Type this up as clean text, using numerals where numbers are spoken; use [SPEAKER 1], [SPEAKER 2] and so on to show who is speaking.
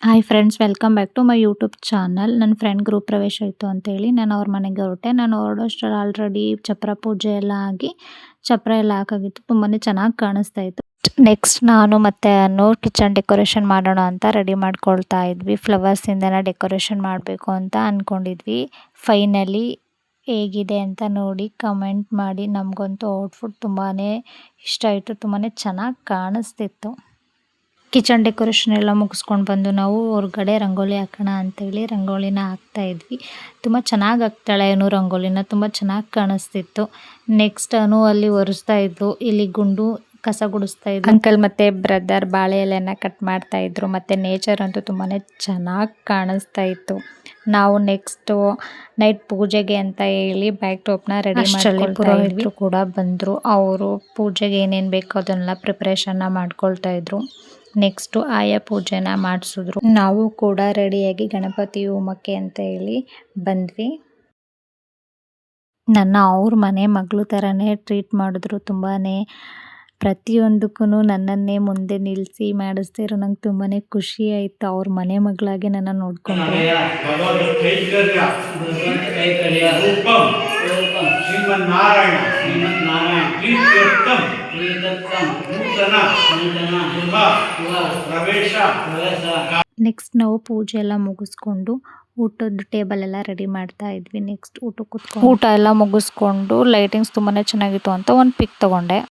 [SPEAKER 1] Hi friends, welcome back to my YouTube channel. ನನ್ನ friend ಗೃಹ ಪ್ರವೇಶ ಇತ್ತು ಅಂತೇಳಿ ನಾನು ಅವ್ರ ಮನೆಗೆ ಹೊರಟೆ. ನಾನು ಹೊರಡೋಷ್ಟರಲ್ಲಿ ಆಲ್ರೆಡಿ ಚಪ್ರ ಪೂಜೆ ಎಲ್ಲ ಆಗಿ ಚಪ್ರ ಎಲ್ಲ ಹಾಕಾಗಿತ್ತು. ತುಂಬಾ ಚೆನ್ನಾಗಿ ಕಾಣಿಸ್ತಾ ಇತ್ತು. ನೆಕ್ಸ್ಟ್ ನಾನು ಮತ್ತೆ ಅನ್ನು ಕಿಚನ್ ಡೆಕೋರೇಷನ್ ಮಾಡೋಣ ಅಂತ ರೆಡಿ ಮಾಡ್ಕೊಳ್ತಾ ಇದ್ವಿ. ಫ್ಲವರ್ಸಿಂದನೇ ಡೆಕೋರೇಷನ್ ಮಾಡಬೇಕು ಅಂತ ಅಂದ್ಕೊಂಡಿದ್ವಿ. ಫೈನಲಿ ಹೇಗಿದೆ ಅಂತ ನೋಡಿ ಕಮೆಂಟ್ ಮಾಡಿ. ನಮಗಂತೂ ಔಟ್ಫಿಟ್ ತುಂಬಾ ಇಷ್ಟ ಆಯಿತು. ತುಂಬಾ ಚೆನ್ನಾಗಿ ಕಾಣಿಸ್ತಿತ್ತು. ಕಿಚನ್ ಡೆಕೋರೇಷನ್ ಎಲ್ಲ ಮುಗಿಸ್ಕೊಂಡು ಬಂದು ನಾವು ಹೊರಗಡೆ ರಂಗೋಲಿ ಹಾಕೋಣ ಅಂತೇಳಿ ರಂಗೋಲಿನ ಹಾಕ್ತಾ ಇದ್ವಿ. ತುಂಬ ಚೆನ್ನಾಗಿ ಹಾಕ್ತಾಳೆ ಅನು ರಂಗೋಲಿನ, ತುಂಬ ಚೆನ್ನಾಗಿ ಕಾಣಿಸ್ತಿತ್ತು. ನೆಕ್ಸ್ಟ್ ಅನು ಅಲ್ಲಿ ಒರೆಸ್ತಾ ಇದ್ಲು, ಇಲ್ಲಿ ಗುಂಡು ಕಸ ಗುಡಿಸ್ತಾ ಇದ್ರು. ಅಂಕಲ್ ಮತ್ತು ಬ್ರದರ್ ಬಾಳೆ ಎಲೆನ ಕಟ್ ಮಾಡ್ತಾ ಇದ್ರು. ಮತ್ತು ನೇಚರ್ ಅಂತೂ ತುಂಬಾ ಚೆನ್ನಾಗಿ ಕಾಣಿಸ್ತಾ ಇತ್ತು. ನಾವು ನೆಕ್ಸ್ಟು ನೈಟ್ ಪೂಜೆಗೆ ಅಂತ ಹೇಳಿ ಬ್ಯಾಕ್ ಟಾಪ್ನ ರೆಡಿ ಮಾಡ್ಕೊಳ್ತಾ ಇದ್ವಿ. ಕೂಡ ಬಂದರು. ಅವರು ಪೂಜೆಗೆ ಏನೇನು ಬೇಕೋ ಅದನ್ನೆಲ್ಲ ಪ್ರಿಪ್ರೇಷನ್ನ ಮಾಡ್ಕೊಳ್ತಾ ಇದ್ರು. ನೆಕ್ಸ್ಟು ಆಯಾ ಪೂಜೆನ ಮಾಡಿಸಿದ್ರು. ನಾವು ಕೂಡ ರೆಡಿಯಾಗಿ ಗಣಪತಿ ಹೋಮಕ್ಕೆ ಅಂತ ಹೇಳಿ ಬಂದ್ವಿ. ನನ್ನ ಅವ್ರ ಮನೆ ಮಗಳು ಥರನೇ ಟ್ರೀಟ್ ಮಾಡಿದ್ರು. ತುಂಬಾ ಪ್ರತಿಯೊಂದಕ್ಕೂ ನನ್ನನ್ನೇ ಮುಂದೆ ನಿಲ್ಲಿಸಿ ಮಾಡಿಸ್ತಿರೋ ನಂಗೆ ತುಂಬಾ ಖುಷಿ ಆಯಿತು. ಅವ್ರ ಮನೆ ಮಗಳಾಗಿ ನನ್ನ ನೋಡಿಕೊಂಡ್ರು. ನೆಕ್ಸ್ಟ್ ನಾವು ಪೂಜೆ ಎಲ್ಲ ಮುಗಿಸ್ಕೊಂಡು ಊಟದ ಟೇಬಲ್ ಎಲ್ಲ ರೆಡಿ ಮಾಡ್ತಾ ಇದ್ವಿ. ನೆಕ್ಸ್ಟ್ ಊಟ ಎಲ್ಲ ಮುಗಿಸ್ಕೊಂಡು ಲೈಟಿಂಗ್ಸ್ ತುಂಬಾ ಚೆನ್ನಾಗಿತ್ತು ಅಂತ ಒಂದು ಪಿಕ್ ತಗೊಂಡೆ.